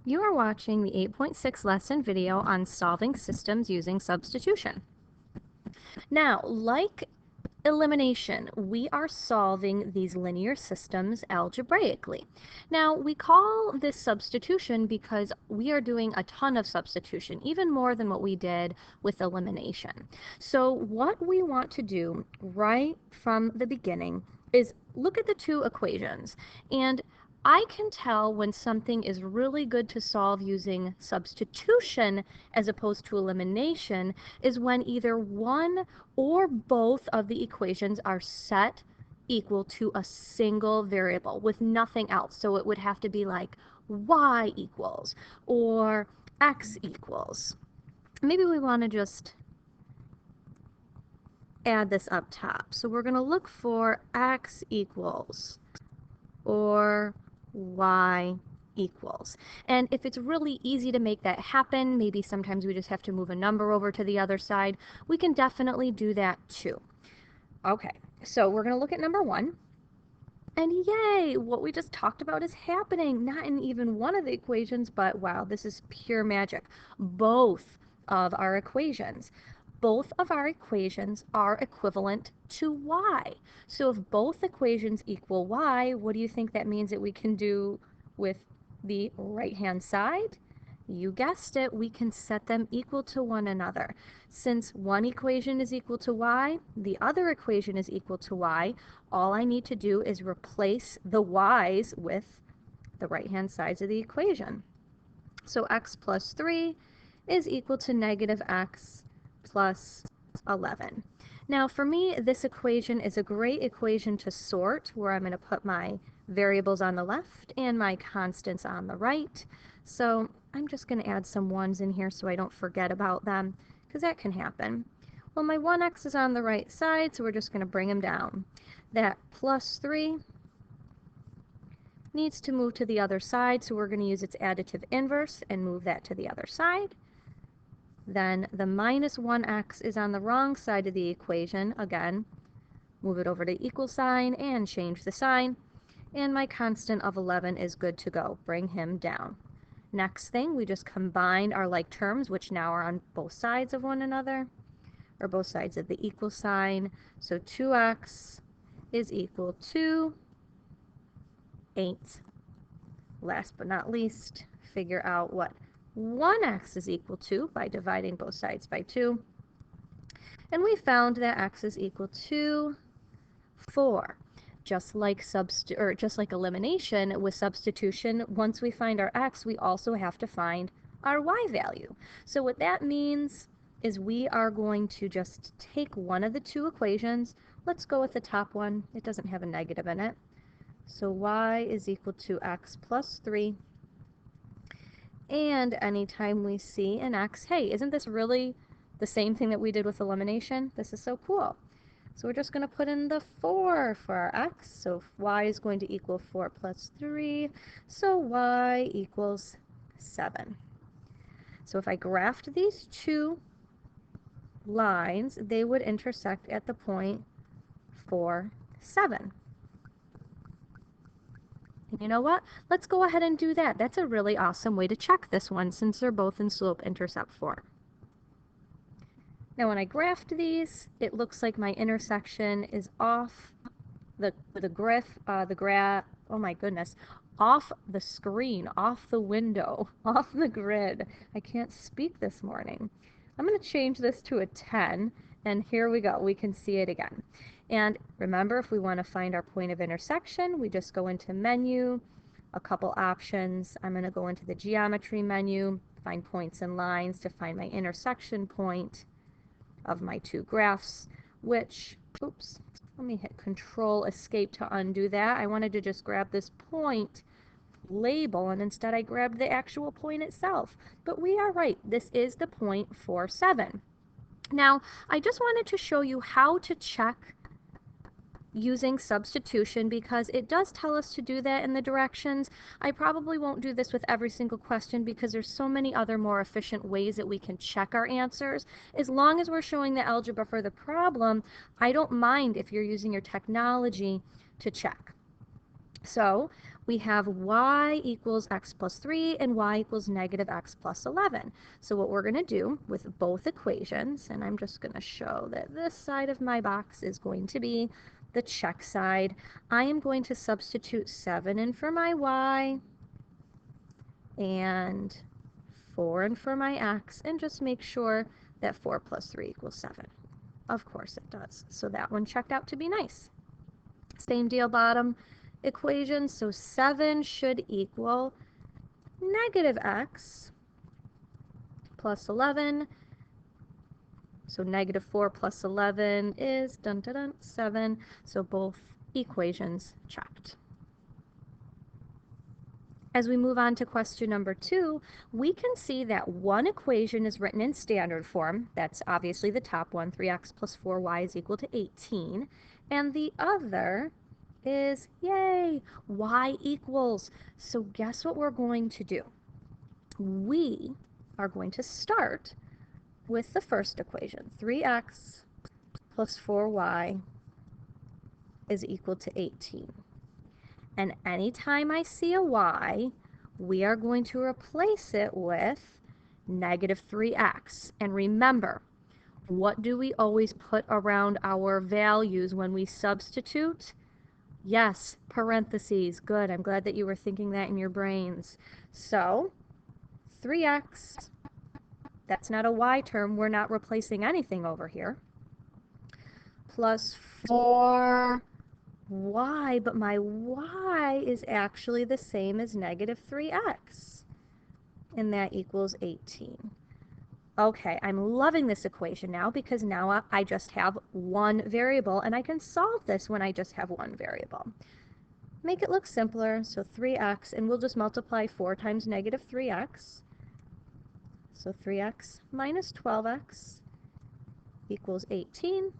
You are watching the 8.6 lesson video on solving systems using substitution. Now, like elimination, we are solving these linear systems algebraically. Now, we call this substitution because we are doing a ton of substitution, even more than what we did with elimination. So what we want to do right from the beginning is look at the two equations, and I can tell when something is really good to solve using substitution as opposed to elimination is when either one or both of the equations are set equal to a single variable with nothing else. So it would have to be like y equals or x equals. Maybe we want to just add this up top. So we're going to look for x equals or y equals. And if it's really easy to make that happen, maybe sometimes we just have to move a number over to the other side, we can definitely do that too. Okay, so we're going to look at number 1. And yay, what we just talked about is happening. Not in even one of the equations, but wow, this is pure magic. Both of our equations are equivalent to y. So if both equations equal y, what do you think that means that we can do with the right-hand side? You guessed it, we can set them equal to one another. Since one equation is equal to y, the other equation is equal to y, all I need to do is replace the y's with the right-hand sides of the equation. So x plus 3 is equal to negative x plus 11. Now for me, this equation is a great equation to sort, where I'm going to put my variables on the left and my constants on the right. So I'm just going to add some 1's in here so I don't forget about them, because that can happen. Well, my 1x is on the right side, so we're just going to bring them down. That plus 3 needs to move to the other side, so we're going to use its additive inverse and move that to the other side. Then the minus 1x is on the wrong side of the equation. Again, move it over to equal sign and change the sign. And my constant of 11 is good to go. Bring him down. Next thing, we just combined our like terms, which now are on both sides of one another, or both sides of the equal sign. So 2x is equal to 8. Last but not least, figure out what 1x is equal to by dividing both sides by 2. And we found that x is equal to 4. Just like elimination, with substitution, once we find our x, we also have to find our y value. So what that means is we are going to just take one of the two equations. Let's go with the top one. It doesn't have a negative in it. So y is equal to x plus 3. And anytime we see an x, hey, isn't this really the same thing that we did with elimination? This is so cool. So we're just going to put in the 4 for our x. So y is going to equal 4 plus 3. So y equals 7. So if I graphed these two lines, they would intersect at the point 4, 7. And you know what? Let's go ahead and do that. That's a really awesome way to check this one, since they're both in slope-intercept form. Now when I graphed these, it looks like my intersection is off the off the screen, off the window, off the grid. I can't speak this morning. I'm going to change this to a 10, and here we go. We can see it again. And remember, if we want to find our point of intersection, we just go into menu, a couple options. I'm going to go into the geometry menu, find points and lines to find my intersection point of my two graphs, which, oops, let me hit Control Escape to undo that. I wanted to just grab this point label, and instead I grabbed the actual point itself. But we are right. This is the point 4, 7. Now, I just wanted to show you how to check using substitution, because it does tell us to do that in the directions. I probably won't do this with every single question, because there's so many other more efficient ways that we can check our answers. As long as we're showing the algebra for the problem, I don't mind if you're using your technology to check. So we have y equals x plus 3 and y equals negative x plus 11. So what we're going to do with both equations, and I'm just going to show that this side of my box is going to be the check side. I am going to substitute 7 in for my y and 4 in for my x, and just make sure that 4 plus 3 equals 7. Of course it does. So that one checked out to be nice. Same deal, bottom equation. So 7 should equal negative x plus 11. So negative 4 plus 11 is 7. So both equations checked. As we move on to question number 2, we can see that one equation is written in standard form. That's obviously the top one, 3x plus 4y is equal to 18. And the other is, yay, y equals. So guess what we're going to do? We are going to start with the first equation, 3x plus 4y is equal to 18. And anytime I see a y, we are going to replace it with negative 3x. And remember, what do we always put around our values when we substitute? Yes, parentheses. Good. I'm glad that you were thinking that in your brains. So 3x, that's not a y term. We're not replacing anything over here. Plus 4y, but my y is actually the same as negative 3x, and that equals 18. Okay, I'm loving this equation now because now I just have one variable, and I can solve this when I just have one variable. Make it look simpler, so 3x, and we'll just multiply 4 times negative 3x. So 3x minus 12x equals 18.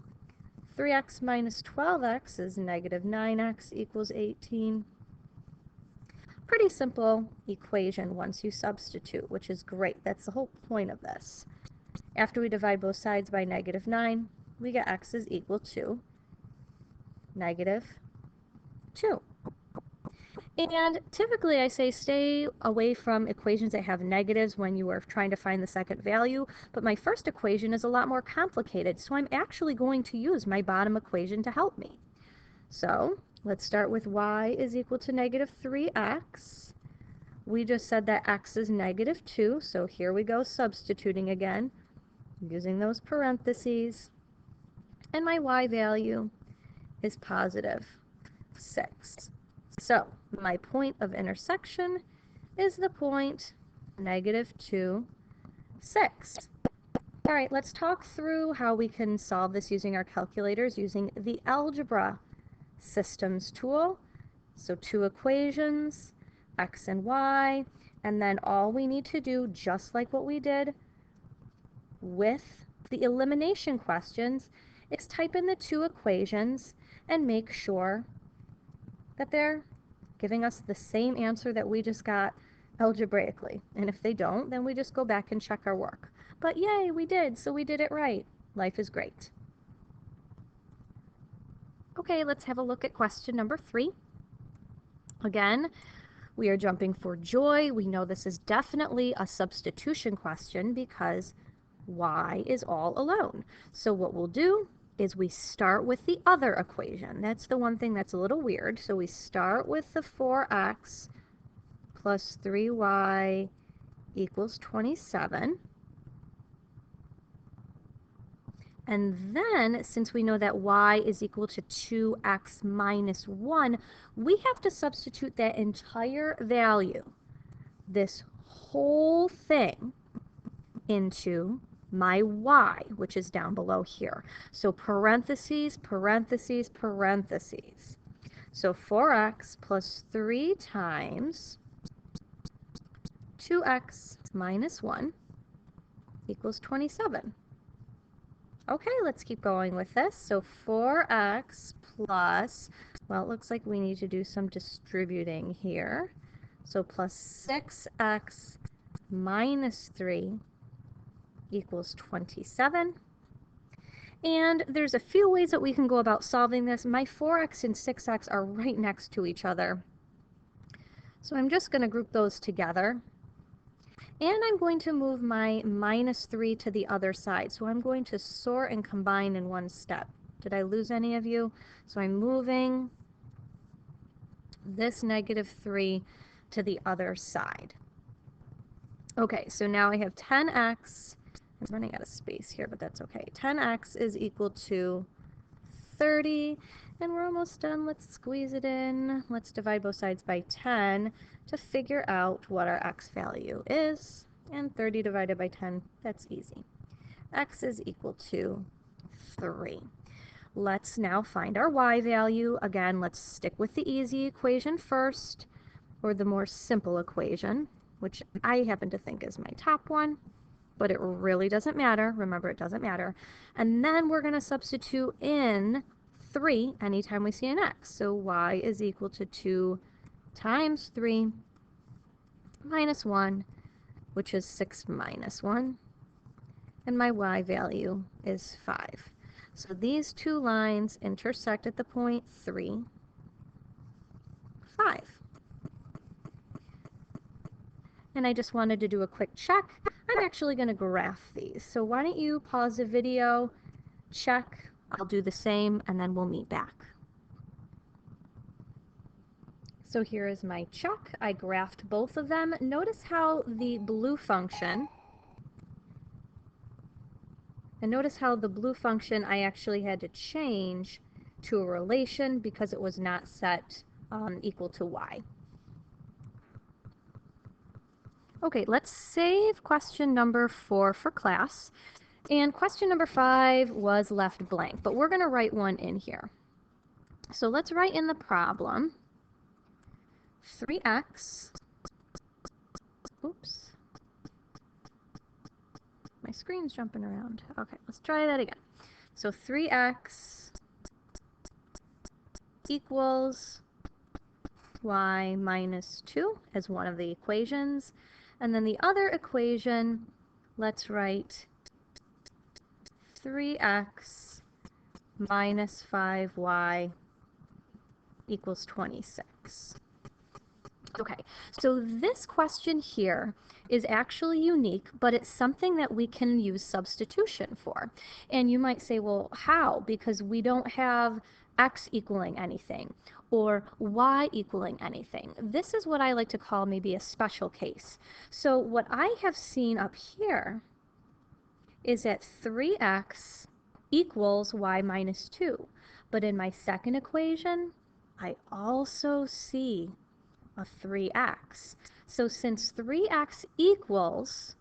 3x minus 12x is negative 9x equals 18. Pretty simple equation once you substitute, which is great. That's the whole point of this. After we divide both sides by negative 9, we get x is equal to negative 2. And typically I say stay away from equations that have negatives when you are trying to find the second value, but my first equation is a lot more complicated, so I'm actually going to use my bottom equation to help me. So let's start with y is equal to negative 3x. We just said that x is negative 2, so here we go substituting again, using those parentheses, and my y value is positive 6. So my point of intersection is the point negative 2, 6. All right, let's talk through how we can solve this using our calculators using the algebra systems tool. So 2 equations, x and y, and then all we need to do, just like what we did with the elimination questions, is type in the 2 equations and make sure that they're giving us the same answer that we just got algebraically. And if they don't, then we just go back and check our work. But yay, we did, so we did it right. Life is great. Okay, let's have a look at question number 3. Again, we are jumping for joy. We know this is definitely a substitution question because y is all alone. So what we'll do is we start with the other equation. That's the one thing that's a little weird. So we start with the 4x plus 3y equals 27. And then, since we know that y is equal to 2x minus 1, we have to substitute that entire value, this whole thing, into my y, which is down below here. So parentheses, parentheses, parentheses. So 4x plus 3 times 2x minus 1 equals 27. Okay, let's keep going with this. So 4x plus, well, it looks like we need to do some distributing here. So plus 6x minus 3 equals 27. And there's a few ways that we can go about solving this. My 4x and 6x are right next to each other. So I'm just going to group those together. And I'm going to move my -3 to the other side. So I'm going to sort and combine in one step. Did I lose any of you? So I'm moving this -3 to the other side. Okay, so now I have 10x. I'm running out of space here, but that's okay. 10x is equal to 30, and we're almost done. Let's squeeze it in. Let's divide both sides by 10 to figure out what our x value is. And 30 divided by 10, that's easy. X is equal to 3. Let's now find our y value. Again, let's stick with the easy equation first, or the more simple equation, which I happen to think is my top one, but it really doesn't matter. Remember, it doesn't matter. And then we're going to substitute in 3 anytime we see an x. So y is equal to 2 times 3 minus 1, which is 6 minus 1. And my y value is 5. So these two lines intersect at the point 3, 5. And I just wanted to do a quick check. I'm actually going to graph these. So why don't you pause the video, check, I'll do the same, and then we'll meet back. So here is my check. I graphed both of them. Notice how the blue function, I actually had to change to a relation because it was not set equal to y. Okay, let's save question number 4 for class. And question number 5 was left blank, but we're going to write one in here. So let's write in the problem 3x, oops, my screen's jumping around. Okay, let's try that again. So 3x equals y minus 2 as one of the equations. And then the other equation, let's write 3x minus 5y equals 26. Okay, so this question here is actually unique, but it's something that we can use substitution for. And you might say, well, how? Because we don't have x equaling anything or y equaling anything. This is what I like to call maybe a special case. So what I have seen up here is that 3x equals y minus 2. But in my second equation, I also see a 3x. So since 3x equals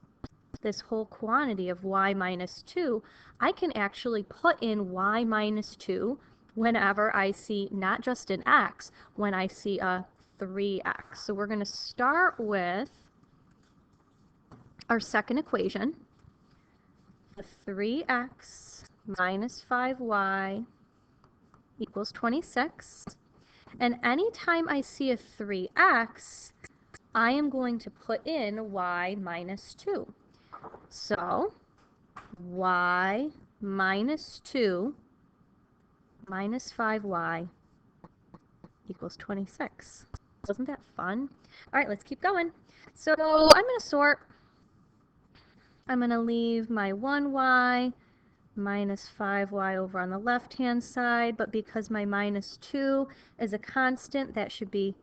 this whole quantity of y minus 2, I can actually put in y minus 2 whenever I see not just an x, when I see a 3x. So we're going to start with our second equation. The 3x minus 5y equals 26. And anytime I see a 3x, I am going to put in y minus 2. So y minus 2 minus 5y equals 26. Wasn't that fun? All right, let's keep going. So I'm going to sort. I'm going to leave my 1y minus 5y over on the left-hand side, but because my minus 2 is a constant, that should be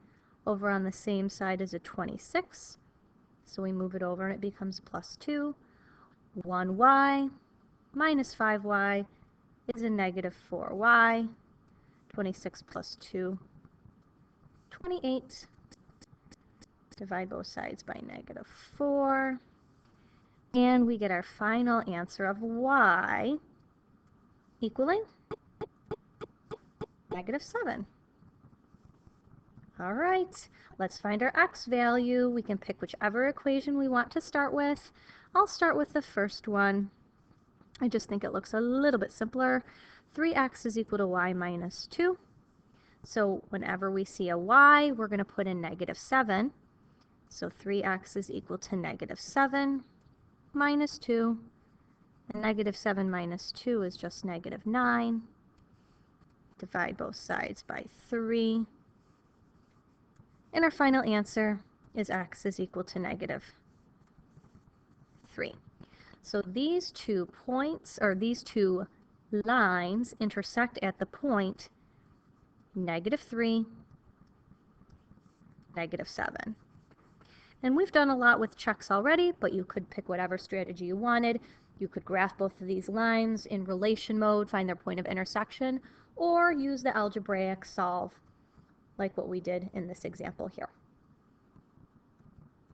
over on the same side as a 26. So we move it over and it becomes plus 2. 1y minus 5y is a negative 4y. 26 plus 2, 28. Divide both sides by negative 4. And we get our final answer of y equaling negative 7. All right, let's find our x value. We can pick whichever equation we want to start with. I'll start with the first one. I just think it looks a little bit simpler. 3x is equal to y minus 2. So whenever we see a y, we're going to put in negative 7. So 3x is equal to negative 7 minus 2. And negative 7 minus 2 is just negative 9. Divide both sides by 3. And our final answer is x is equal to negative 3. So these 2 points, or these 2 lines, intersect at the point negative 3, negative 7. And we've done a lot with checks already, but you could pick whatever strategy you wanted. You could graph both of these lines in relation mode, find their point of intersection, or use the algebraic solve like what we did in this example here.